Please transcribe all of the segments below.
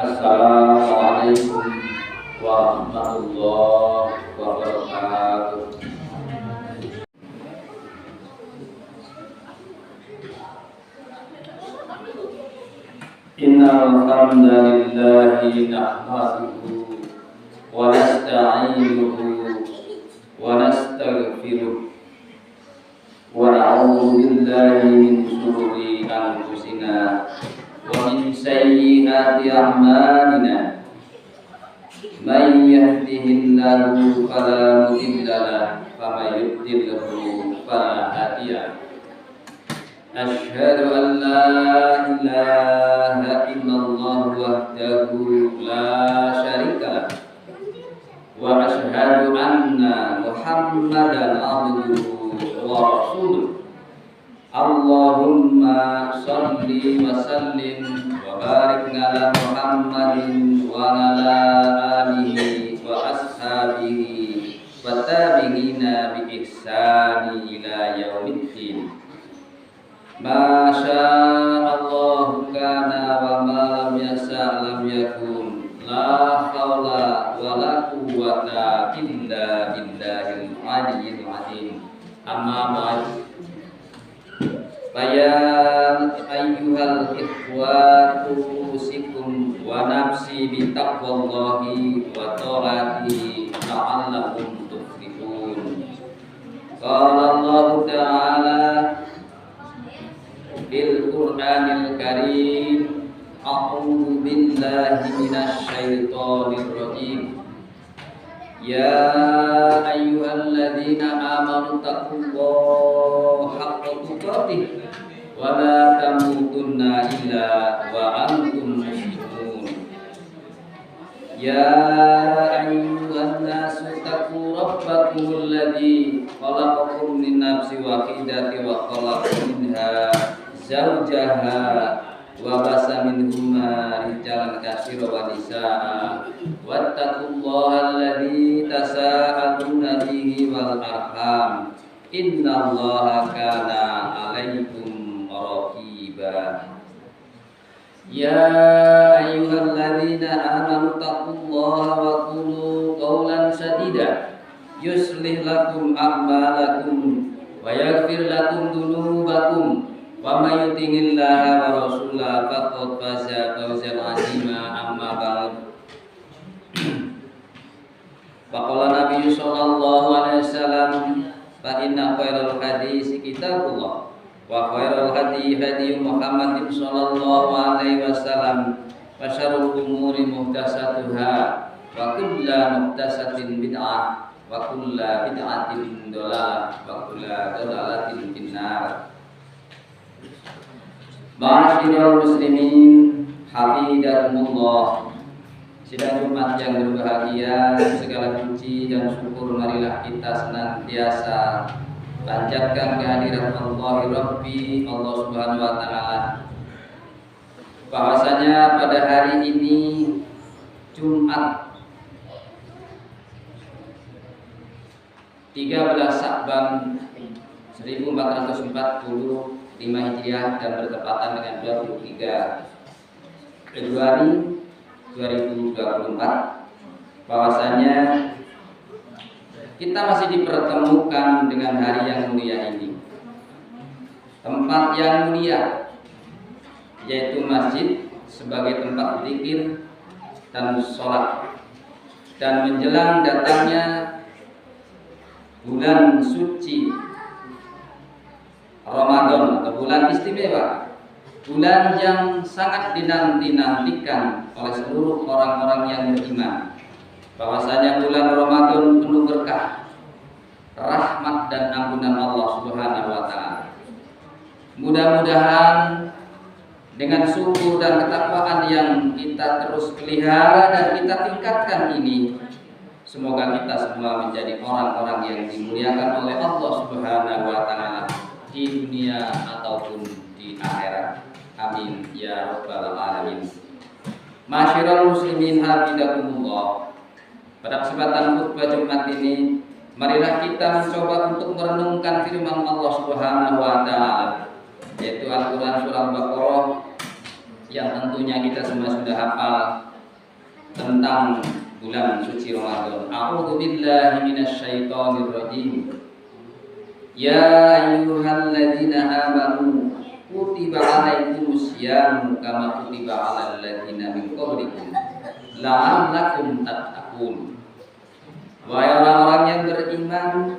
Assalamualaikum warahmatullahi wabarakatuh. Innal hamdalillahi nahmaduhu wa nasta'inuhu wa nastaghfiruh wa na'udzu billahi min shururi anfusina wa min sayyiati a'malina. Man yahdihillahu fala mudilla lahu wa man yudlilhu fala hadiya lahu. Asyhadu an la ilaha illallah wahdahu la syarika lahu wa asyhadu anna Muhammadan abduhu wa rasuluh. Allahumma shalli wa sallim wa barik ala Muhammadin wa ala alihi wa ashabihi wa tabi'ina bi ihsani ila yaumiddin. Masya Allah kana wa ma lam yasha lam yakun. La haula wa la quwwata illa billahil aliyyil azim. Amma ba'd. Ya ayyuhal ikhwatu usikum wa nafsi bi taqwallahi wa ta'atihi la'allakum tuflihun. Qala Allah Ta'ala bil Qur'anil Karim, a'udzu billahi minasy syaithanir rajim. Ya ayyuhalladzina amanu taqullaha haqqa tuqatih wa la tamutunna illa wa antum muslimun. Ya ayyuhan nasu taqu rabbakumul ladzi khalaqakum min nafsin wahidatin wa khalaqa minha zawjaha wa basa minhuma rijalan katsiran wa nisaa wattaqullaha alladzi tasaaluna bihi wal arham innallaha kana 'alaikum raqiba. Ya ayyuhalladzina amanu taqullaha wa qulu qawlan sadida yuslih lakum a'malakum wa yaghfir lakum dhunubakum wa may yuti'illaha wa rasulahu faqad faza fawzan 'azima. Amma ba'd. Faqala Nabi sallallahu alaihi wasallam, fa inna khairal hadis kitabullah wa khairal hadi hadi Muhammadin sallallahu alaihi wasallam wa syarrul umuri muhdatsatuha wa kullu muhdatsatin bid'ah wa kullu bid'atin dhalalah wa kullu dhalalatin finnar. Ma'asyiral muslimin hafizakumullah. Sidang Jumat yang berbahagia, segala puji dan syukur marilah kita senantiasa panjatkan kehadirat Allah Rabbi, Allah Subhanahu wa taala. Bahwasanya pada hari ini Jumat 13 Sya'ban 1445 Hijriah dan bertepatan dengan 23 Februari 2024, bahwasanya kita masih dipertemukan dengan hari yang mulia ini, tempat yang mulia, yaitu masjid sebagai tempat zikir dan sholat, dan menjelang datangnya bulan suci Ramadan atau bulan istimewa, bulan yang sangat dinanti-nantikan oleh seluruh orang-orang yang beriman. Bahwasanya bulan Ramadan penuh berkah, rahmat dan ampunan Allah Subhanahu wa taala. Mudah-mudahan dengan syukur dan ketakwaan yang kita terus pelihara dan kita tingkatkan ini, semoga kita semua menjadi orang-orang yang dimuliakan oleh Allah Subhanahu wa taala di dunia ataupun di akhirat. Amin ya rabbal alamin. Masyiral muslimin hafizakumullah. Pada kesempatan khutbah Jumat ini, marilah kita mencoba untuk merenungkan firman Allah Subhanahu wa taala, yaitu Al-Qur'an surah Al-Baqarah yang tentunya kita semua sudah hafal, tentang bulan suci Ramadan. A'udzu billahi minasyaitonir rajim. Ya ayyuhalladzina amanu kutiba 'alaikumusyamu kama kutiba 'alal ladzina min qablikum la'allakum tattaqun. Wahai orang-orang yang beriman,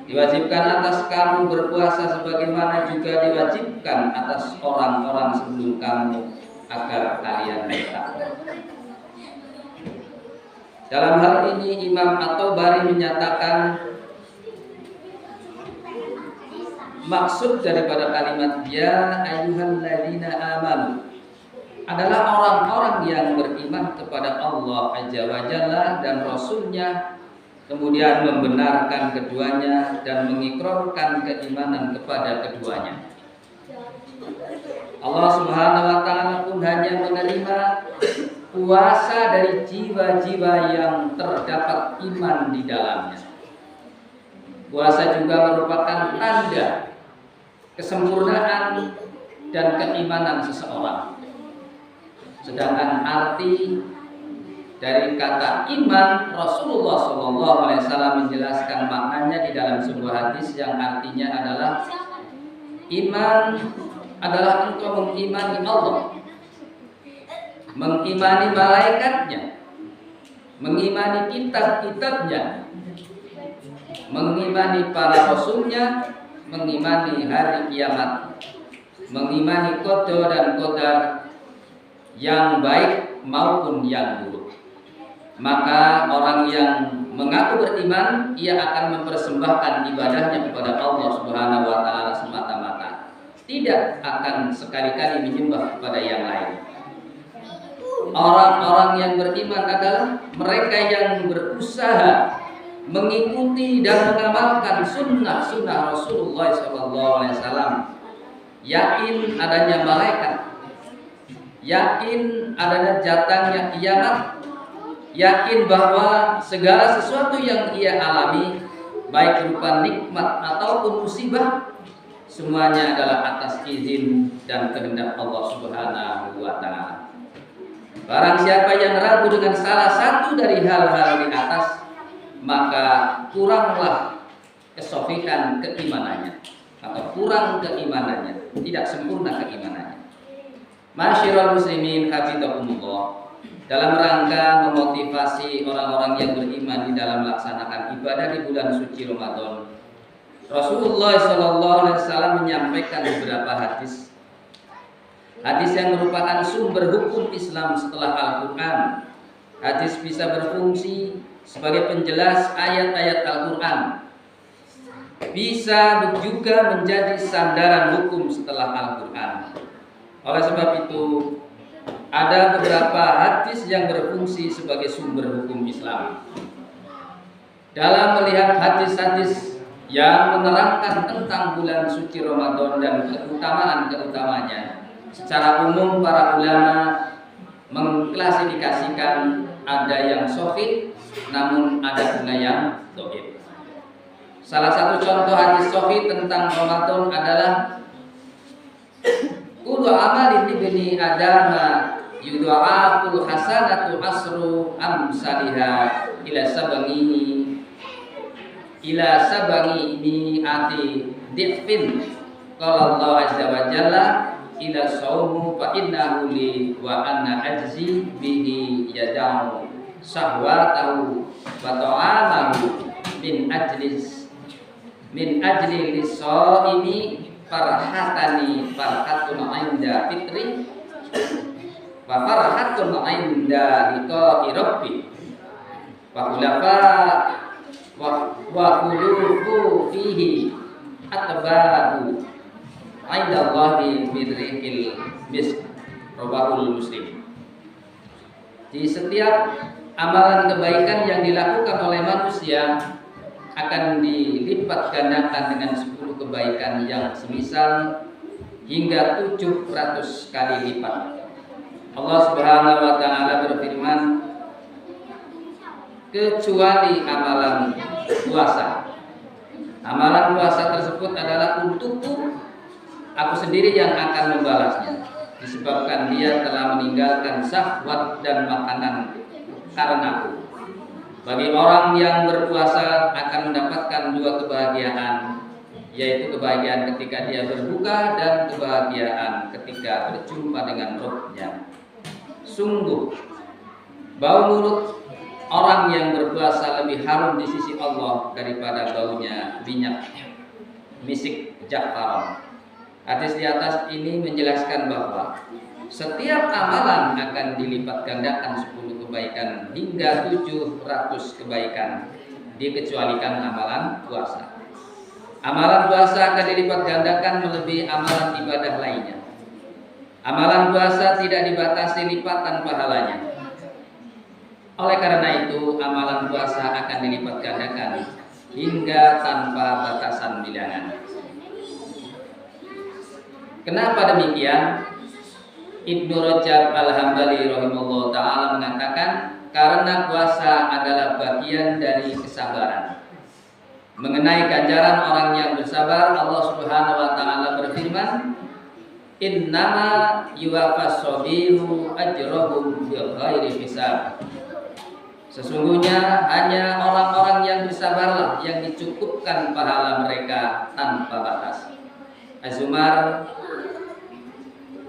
diwajibkan atas kamu berpuasa sebagaimana juga diwajibkan atas orang-orang sebelum kamu agar kalian bertakwa. Dalam hal ini Imam At-Tabari menyatakan maksud daripada kalimat ya ayyuhalladzina amanu adalah orang-orang yang beriman kepada Allah Azza wa Jalla dan Rasulnya, kemudian membenarkan keduanya dan mengikrarkan keimanan kepada keduanya. Allah Subhanahu wa Ta'ala pun hanya menerima puasa dari jiwa-jiwa yang terdapat iman di dalamnya. Puasa juga merupakan tanda kesempurnaan dan keimanan seseorang. Sedangkan arti dari kata iman, Rasulullah SAW menjelaskan maknanya di dalam sebuah hadis yang artinya adalah iman adalah engkau mengimani Allah, mengimani malaikatnya, mengimani kitab-kitabnya, mengimani para rasulnya, mengimani hari kiamat, mengimani qada dan qadar yang baik maupun yang buruk. Maka orang yang mengaku beriman, ia akan mempersembahkan ibadahnya kepada Allah Subhanahu wa Ta'ala semata-mata, tidak akan sekali-kali menyembah kepada yang lain. Orang-orang yang beriman adalah mereka yang berusaha mengikuti dan mengamalkan sunnah-sunnah Rasulullah SAW. Yakin adanya malaikat, yakin adanya datangnya kiamat, yakin bahwa segala sesuatu yang ia alami, baik berupa nikmat ataupun musibah, semuanya adalah atas izin dan kehendak Allah Subhanahu wa Ta'ala. Barang siapa yang ragu dengan salah satu dari hal-hal di atas, maka kuranglah kesofikan keimanannya, atau kurang keimanannya, tidak sempurna keimanannya. Masyiral muslimin hafizakumullah, dalam rangka memotivasi orang-orang yang beriman di dalam melaksanakan ibadah di bulan suci Ramadan, Rasulullah SAW menyampaikan beberapa hadis yang merupakan sumber hukum Islam setelah Al-Quran. Hadis bisa berfungsi sebagai penjelas ayat-ayat Al-Quran, bisa juga menjadi sandaran hukum setelah Al-Quran. Oleh sebab itu, ada beberapa hadis yang berfungsi sebagai sumber hukum Islam. Dalam melihat hadis-hadis yang menerangkan tentang bulan suci Ramadan dan keutamaan-keutamanya, secara umum para ulama mengklasifikasikan ada yang sahih, namun ada pula yang dhaif. Salah satu contoh hadis sahih tentang Ramadan adalah kullu amalin ibni adama yudha'aful hasanatu asru amsalha ila sabangi mi'ati dhifin. Qala Allah azza wa jalla ila saumu fa innahu li wa anna ajzi bihi yada'u sahwatahu wa ta'amahu min ajli lisaimi farhatani farhatun 'inda fitri wa farhatun 'inda liqa'i rabbi wa khulufu fihi atbahu 'inda Allahi birrihil misk. Rawahul Muslim. Di setiap amalan kebaikan yang dilakukan oleh manusia akan dilipat gandakan dengan 10 kebaikan yang semisal hingga 700 kali lipat. Allah Subhanahu wa Ta'ala berfirman, kecuali amalan puasa. Amalan puasa tersebut adalah untukku, aku sendiri yang akan membalasnya, disebabkan dia telah meninggalkan syahwat dan makanan karenaku. Bagi orang yang berpuasa akan mendapatkan dua kebahagiaan, yaitu kebahagiaan ketika dia berbuka dan kebahagiaan ketika berjumpa dengan Rabb-Nya. Sungguh bau mulut orang yang berpuasa lebih harum di sisi Allah daripada baunya minyak misik Ja'faron. Hadis di atas ini menjelaskan bahwa setiap amalan akan dilipat gandakan 10 kebaikan hingga 700 kebaikan, dikecualikan amalan puasa. Amalan puasa akan dilipat gandakan melebihi amalan ibadah lainnya. Amalan puasa tidak dibatasi lipatan pahalanya. Oleh karena itu, amalan puasa akan dilipat gandakan hingga tanpa batasan bilangan. Kenapa demikian? Ibnu Rajab Al-Hambali rahimahullah ta'ala mengatakan, karena puasa adalah bagian dari kesabaran. Mengenai ganjaran orang yang bersabar, Allah Subhanahu wa ta'ala berfirman, innama yuwaffas sabiru ajrahum bighairi hisab. Sesungguhnya hanya orang-orang yang bersabarlah yang dicukupkan pahala mereka tanpa batas. Az-Zumar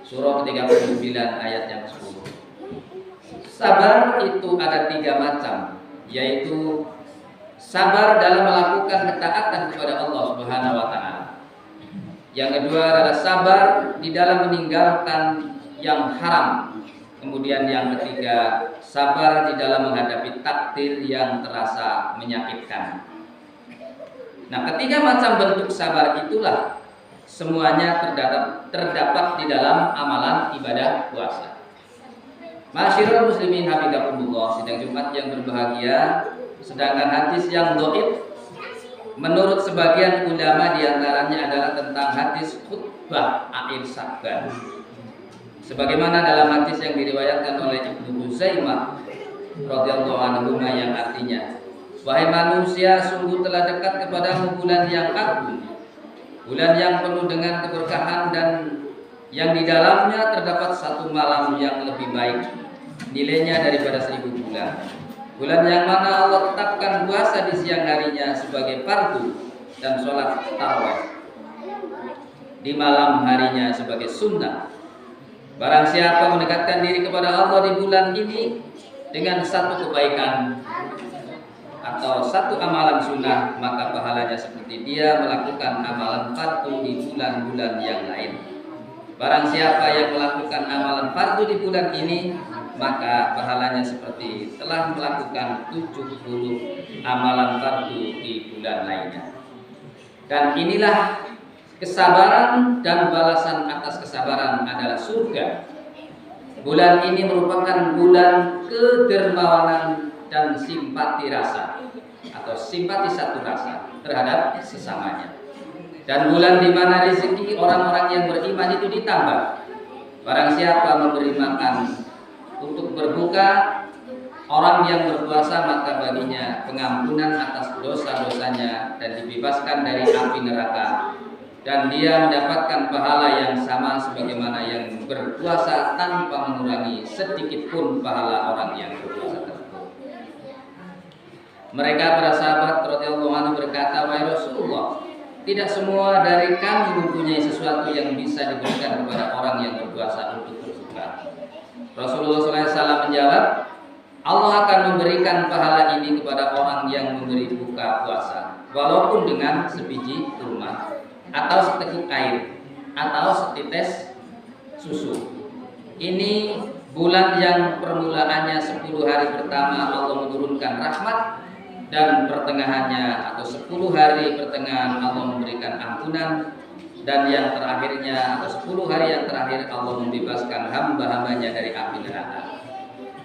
surah ke-39 ayat yang 10. Sabar itu ada 3 macam, yaitu sabar dalam melakukan ketaatan kepada Allah Subhanahu wa ta'ala. Yang kedua adalah sabar di dalam meninggalkan yang haram. Kemudian yang ketiga, sabar di dalam menghadapi takdir yang terasa menyakitkan. Nah, ketiga macam bentuk sabar itulah semuanya terdapat di dalam amalan ibadah puasa. Masyarul muslimin hafizakumullah, sidang Jumat yang berbahagia, sedangkan hadis yang dhaif menurut sebagian ulama diantaranya adalah tentang hadis khutbah akhir Sya'ban. Sebagaimana dalam hadis yang diriwayatkan oleh Ibnu Huzaimah radhiyallahu anhu yang artinya, wahai manusia, sungguh telah dekat kepadamu bulan yang agung, bulan yang penuh dengan keberkahan dan yang di dalamnya terdapat satu malam yang lebih baik nilainya daripada 1000 bulan. Bulan yang mana Allah tetapkan puasa di siang harinya sebagai fardu dan sholat tarawih di malam harinya sebagai sunnah. Barang siapa mendekatkan diri kepada Allah di bulan ini dengan satu kebaikan atau satu amalan sunnah, maka pahalanya seperti dia melakukan amalan fardu di bulan-bulan yang lain. Barang siapa yang melakukan amalan fardu di bulan ini, maka pahalanya seperti telah melakukan 70 amalan fardu di bulan lainnya. Dan inilah kesabaran, dan balasan atas kesabaran adalah surga. Bulan ini merupakan bulan kedermawanan dan simpati rasa atau simpati satu rasa terhadap sesamanya. Dan bulan di mana rezeki orang-orang yang beriman itu ditambah. Barang siapa memberi makan untuk berbuka orang yang berpuasa, maka baginya pengampunan atas dosa-dosanya dan dibebaskan dari api neraka, dan dia mendapatkan pahala yang sama sebagaimana yang berpuasa tanpa mengurangi sedikit pun pahala orang yang berpuasa tersebut. Mereka para sahabat radhiyallahu anhu berkata, wahai Rasulullah, tidak semua dari kami mempunyai sesuatu yang bisa diberikan kepada orang yang berpuasa untuk berbuka. Rasulullah SAW menjawab, Allah akan memberikan pahala ini kepada orang yang memberi buka puasa, walaupun dengan sebiji kurma, atau seteguk air, atau setites susu. Ini bulan yang permulaannya 10 hari pertama Allah menurunkan rahmat, dan pertengahannya atau 10 hari pertengahan Allah memberikan ampunan, dan yang terakhirnya atau 10 hari yang terakhir Allah membebaskan hamba-hambanya dari api neraka.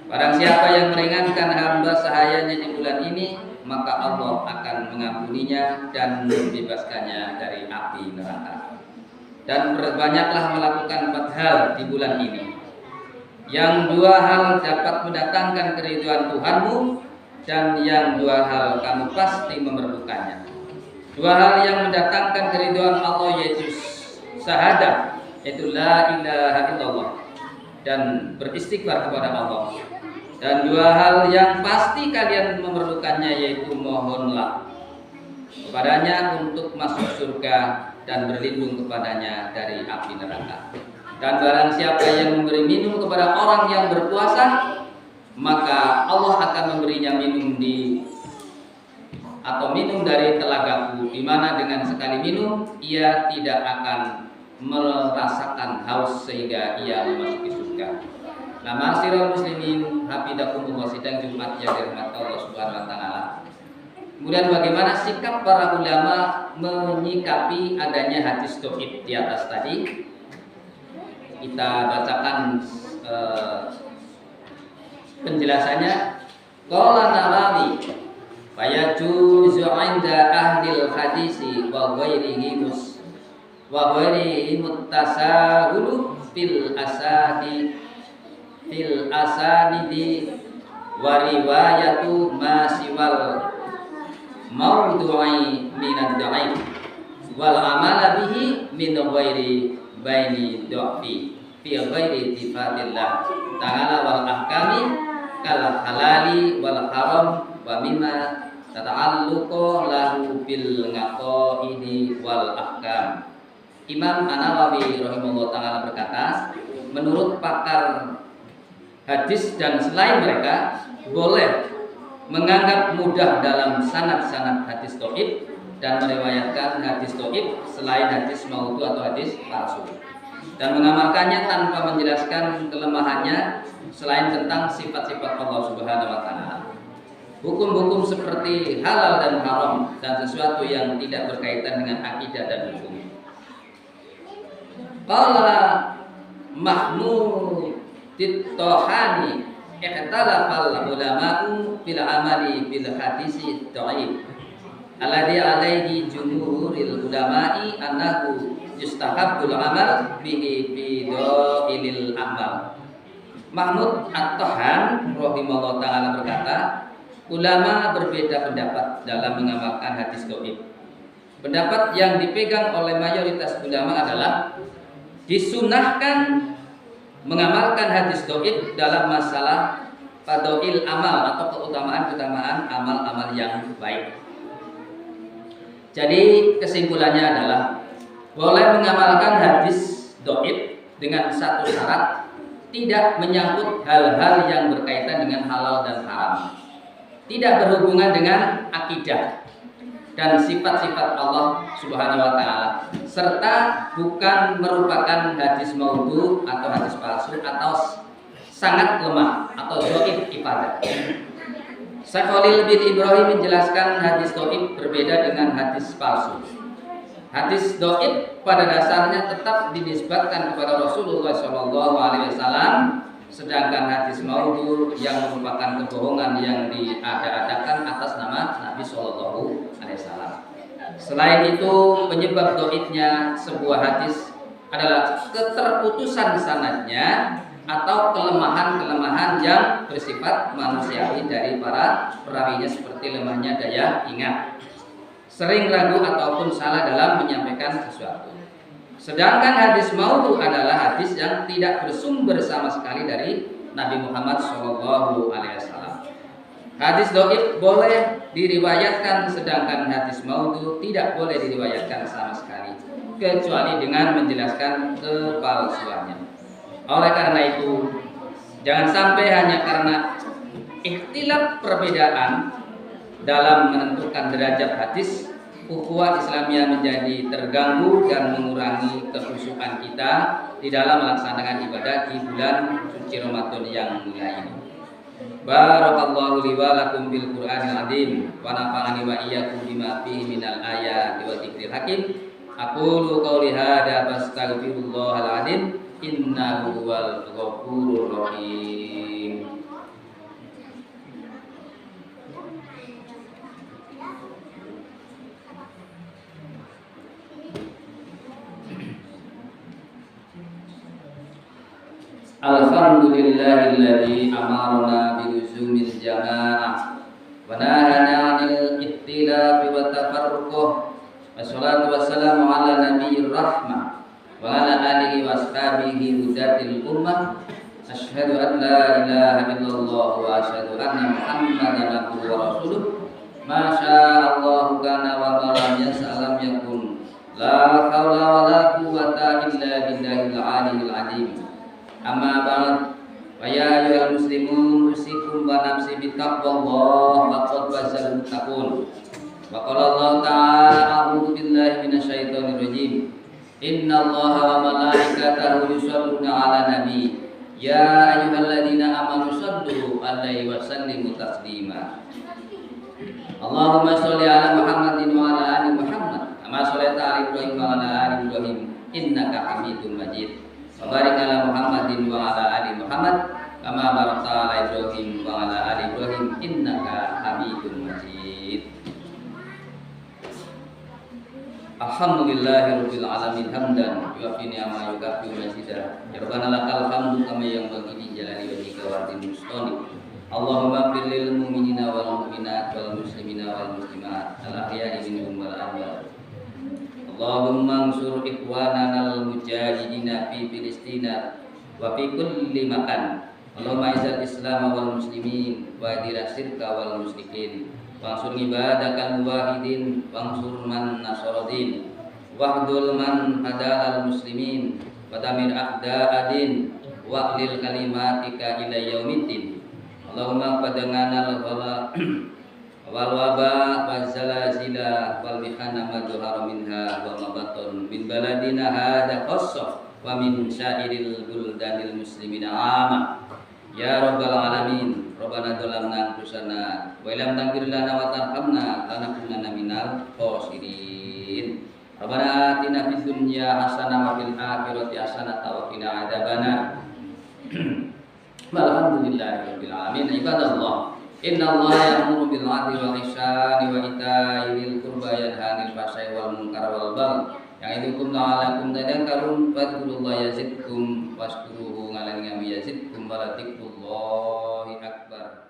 Barang siapa yang meringankan hamba sahayanya di bulan ini, maka Allah akan mengampuninya dan membebaskannya dari api neraka. Dan berbanyaklah melakukan 4 hal di bulan ini, yang 2 hal dapat mendatangkan keridhaan Tuhanmu, dan yang 2 hal kamu pasti memerlukannya. 2 hal yang mendatangkan keridhaan Allah yaitu syahadat, yaitu la ilaha illallah, dan beristighfar kepada Allah. Dan dua hal yang pasti kalian memerlukannya, yaitu mohonlah kepadanya untuk masuk surga dan berlindung kepadanya dari api neraka. Dan barang siapa yang memberi minum kepada orang yang berpuasa, maka Allah akan memberinya minum dari telagaku, di mana dengan sekali minum ia tidak akan merasakan haus sehingga ia memasuki surga. Nah, ma'asyiral muslimin, hafizakumullah, sidang Jumat yang dirahmati Allah Subhanahu wa taala. Kemudian bagaimana sikap para ulama menyikapi adanya hadis dhaif di atas tadi? Kita bacakan penjelasannya. Qala Nawawi, fayajuzu 'inda ahli hadisi wa ghairihi muttasahulu fil asanidi wa riwayatu ma siwal mawdu'i minad dhaif wal amala bihi min ghairi baini dhafi fi ghairi sifatillah ta'ala wal ahkami kal halali wal haram wa mimma tata'alluqu lahu bil ngaqaidi wal ahkam. Imam An-Nawawi rahimahullah ta'ala berkata, menurut pakar hadis dan selain mereka boleh menganggap mudah dalam sanad-sanad hadis dhaif dan meriwayatkan hadis dhaif selain hadis maudhu atau hadis palsu, dan mengamalkannya tanpa menjelaskan kelemahannya selain tentang sifat-sifat Allah Subhanahu wa taala. Hukum-hukum seperti halal dan haram dan sesuatu yang tidak berkaitan dengan akidah dan hukum. Qala Mahmud Titohani, ikhtalafal ulama'u fil amali bil hadisi dhaif alladhi alaihi jumhuril ulama'i annahu yustahabbul amal bihi fi dhailil amal. Mahmud At-Tahan rahimahullah ta'ala berkata, ulama berbeda pendapat dalam mengamalkan hadis dhaif. Pendapat yang dipegang oleh mayoritas ulama adalah disunahkan mengamalkan hadis dhaif dalam masalah fadhail amal atau keutamaan-keutamaan amal-amal yang baik. Jadi kesimpulannya adalah boleh mengamalkan hadis dhaif dengan satu syarat, tidak menyangkut hal-hal yang berkaitan dengan halal dan haram, tidak berhubungan dengan akidah dan sifat-sifat Allah Subhanahu wa taala, serta bukan merupakan hadis maudhu atau hadis palsu atau sangat lemah atau dhaif ibadah. Syekh Khalil bin Ibrahim menjelaskan hadis dhaif berbeda dengan hadis palsu. Hadis dhaif pada dasarnya tetap dinisbatkan kepada Rasulullah SAW, sedangkan hadis maudhu yang merupakan kebohongan yang diada-adakan atas nama Nabi SAW. Selain itu, penyebab dhaifnya sebuah hadis adalah keterputusan sanadnya atau kelemahan-kelemahan yang bersifat manusiawi dari para perawinya, seperti lemahnya daya ingat, sering ragu ataupun salah dalam menyampaikan sesuatu. Sedangkan hadis maudhu adalah hadis yang tidak bersumber sama sekali dari Nabi Muhammad SAW. Hadis dhaif boleh diriwayatkan, sedangkan hadis maudhu tidak boleh diriwayatkan sama sekali, kecuali dengan menjelaskan kepalsuannya. Oleh karena itu, jangan sampai hanya karena ikhtilaf perbedaan dalam menentukan derajat hadis, ukhuwah Islamiyah menjadi terganggu dan mengurangi kekhusyukan kita di dalam melaksanakan ibadah di bulan suci Ramadan yang mulia ini. Barakallahu li wa lakum bil Qur'anil azim wa nafa'ani wa iyyakum bima fihi minal ayati wa dzikril hakim. Aqulu qouli hadza fastaghfirullahal azim innahu huwal ghafurur rahim. Alhamdulillahilladzi amarna biluzumil jamaah wa nahana 'anil ikhtilafi wa tafarruq. Wassalatu wassalamu ala nabiyyir rahmah wa ala alihi wa ashabihi hudatil ummah Asyhadu an la ilaha illallah wa asyhadu anna Muhammadan abduhu wa rasuluh. Masya Allah kana wa ma lam yas'a lam yakun. La haula wa la quwwata illa billahil aliyyil azim. Amma ba'd. Wa ya ayyuhal muslimun usikum wa nafsi bittaqwallah faqad fazal muttaqun. Wa qala Allah ta'ala a'udzu billahi minasyaitonir rajim. Innallaha wa malaikatahu yusholluna 'alan nabi. Ya ayyuhalladzina amanu shallu 'alaihi wa sallimu taslima. Allahumma sholli 'ala Muhammadin wa 'ala ali Muhammad kama shallaita 'ala Ibrahim wa 'ala ali Ibrahim innaka Hamidum Majid. Wa barik 'ala Muhammadin wa 'ala ali Muhammad kama barakta 'ala Ibrahim wa 'ala ali Ibrahim innaka Hamidum Majid. Alhamdulillahirabbil alamin hamdan yuafi ni'ama yukafi majidah. Ya Rabbana lakal hamdu kama yang bagi jalali wajhika wa ardil mustaqim. Allahumma fil lil mu'minina wal mu'minat wal muslimina wal muslimat al ahya'i minhum wal amwat. Allahumma ansur ikhwanana al mujahidina fi Filistina wa fi kulli makan. Allahumma izzil islam wal muslimin wa dirah syirka wal musyrikin. Wansur ibadakal muwahidin wansur man nasaradin wahdul man hadal muslimin wadamir a'da'adin waqlil kalimatika ila yaumiddin. Allahumma qadangana al-ghala wal waba wal zalazila wal mihana ma zuhara minha wa ma batun min baladina hadha khassah wa min syairil buldanil muslimina amma. Ya Rabbal Alamin, Rabbana dhalamna anfusana wa illam taghfir lana wa tarhamna lanakunanna minal khasirin. Rabbana atina fid dunya hasanah wa fil akhirati hasanah wa qina adzabannar. Alhamdulillahirabbil alamin. Ibadallah, innallaha ya'muru bil 'adli wal ihsani wa ita'i dzil qurba yanha 'anil fahsya'i wal munkari wal baghi. Ya'idukum la'allakum tadhakkarun fadhkurullaha yazidkum washkuruhu 'ala ni'amihi yazidkum wa la dzikrullahi akbar.